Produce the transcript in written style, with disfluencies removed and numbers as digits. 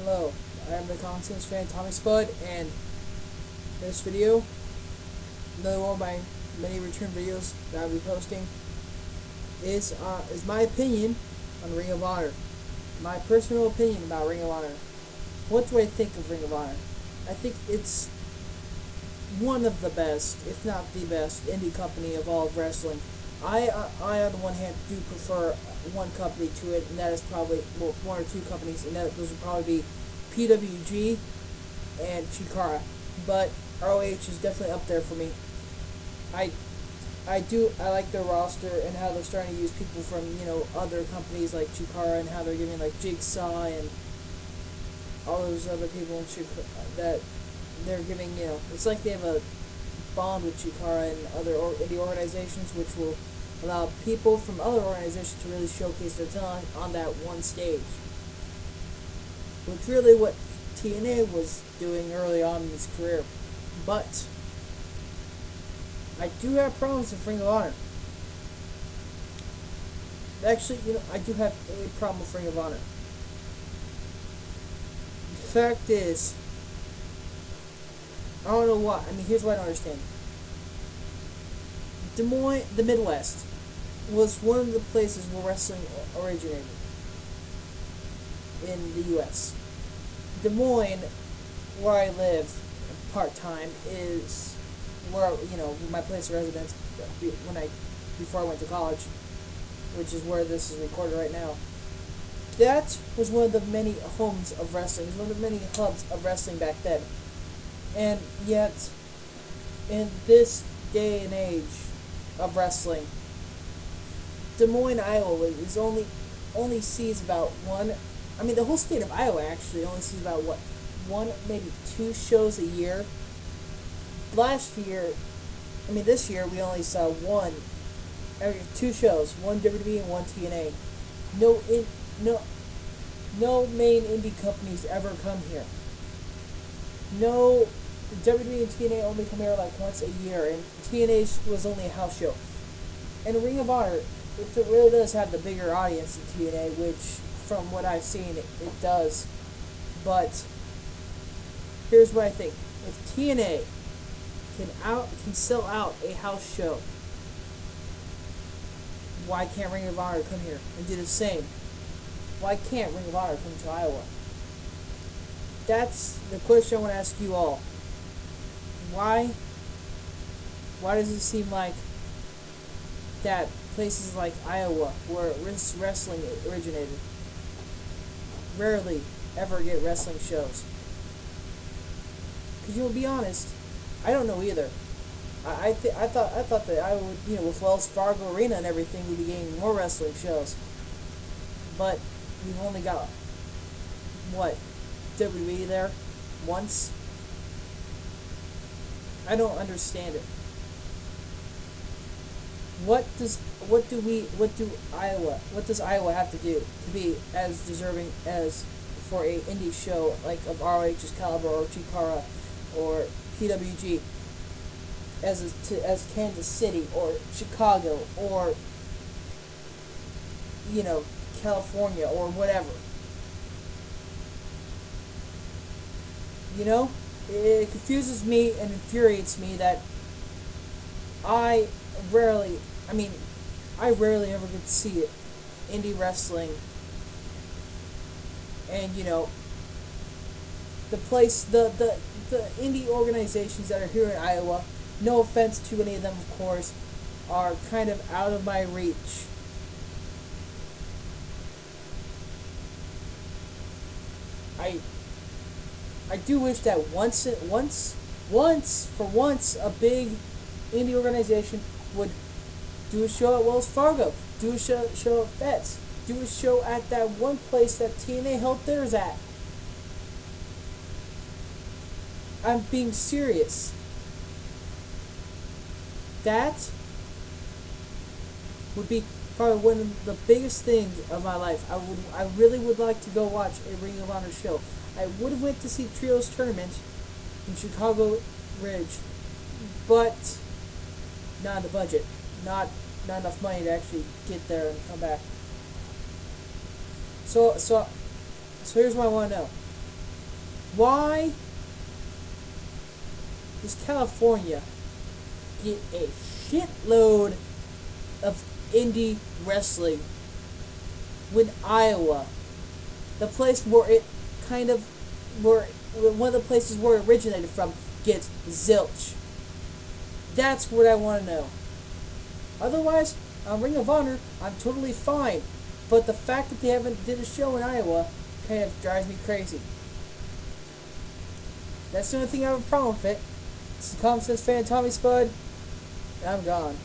Hello, I am the Common Sense fan Tommy Spud, and this video, another one of my many return videos that I'll be posting, is my opinion on Ring of Honor. My personal opinion about Ring of Honor. What do I think of Ring of Honor? I think it's one of the best, if not the best, indie company of all of wrestling. I on the one hand do prefer one company to it, and that is probably, well, one or two companies, and those would probably be PWG and Chikara. But ROH is definitely up there for me. I like their roster and how they're starting to use people from, other companies like Chikara, and how they're giving like Jigsaw and all those other people in that they're giving, it's like they have a bond with Chikara and other indie organizations, which will allow people from other organizations to really showcase their talent on that one stage. Which really what TNA was doing early on in his career. But I do have problems with Ring of Honor. Actually, I do have a problem with Ring of Honor. The fact is, I don't know why. I mean, here's what I don't understand. Des Moines, the Midwest, was one of the places where wrestling originated in the U.S. Des Moines, where I live part-time, is where, my place of residence before I went to college, which is where this is recorded right now. That was one of the many homes of wrestling. It was one of the many hubs of wrestling back then. And yet, in this day and age of wrestling, Des Moines, Iowa is only sees about one. I mean, the whole state of Iowa actually only sees about one, maybe two shows a year. This year we only saw two shows, one WWE and one TNA. No main indie companies ever come here. No, WWE and TNA only come here like once a year, and TNA was only a house show. And Ring of Honor, if it really does have the bigger audience than TNA, which from what I've seen it does, but here's what I think: if TNA can sell out a house show, why can't Ring of Honor come here and do the same? Why can't Ring of Honor come to Iowa? That's the question I want to ask you all. Why does it seem like that places like Iowa, where wrestling originated, rarely ever get wrestling shows? Because you'll be honest, I don't know either. I thought that Iowa would, with Wells Fargo Arena and everything, would be getting more wrestling shows. But we've only got WWE there once. I don't understand it. What does Iowa have to do to be as deserving as for a indie show like of ROH's caliber, or Chikara, or PWG, as Kansas City or Chicago or California or whatever? It confuses me and infuriates me that I rarely ever get to see it. Indie wrestling. And, the indie organizations that are here in Iowa, no offense to any of them, of course, are kind of out of my reach. I do wish that for once, a big indie organization would do a show at Wells Fargo, do a show at Vets, do a show at that one place that TNA held theirs at. I'm being serious. That would be probably one of the biggest things of my life. I really would like to go watch a Ring of Honor show. I would have went to see Trios Tournament in Chicago Ridge, but not in the budget. Not enough money to actually get there and come back. So here's what I want to know. Why does California get a shitload of indie wrestling when Iowa, the place where it kind of, where one of the places where it originated from, gets zilch? That's what I want to know. Otherwise, on Ring of Honor, I'm totally fine. But the fact that they haven't did a show in Iowa kind of drives me crazy. That's the only thing I have a problem with it. This is Common Sense Fan Tommy Spud, and I'm gone.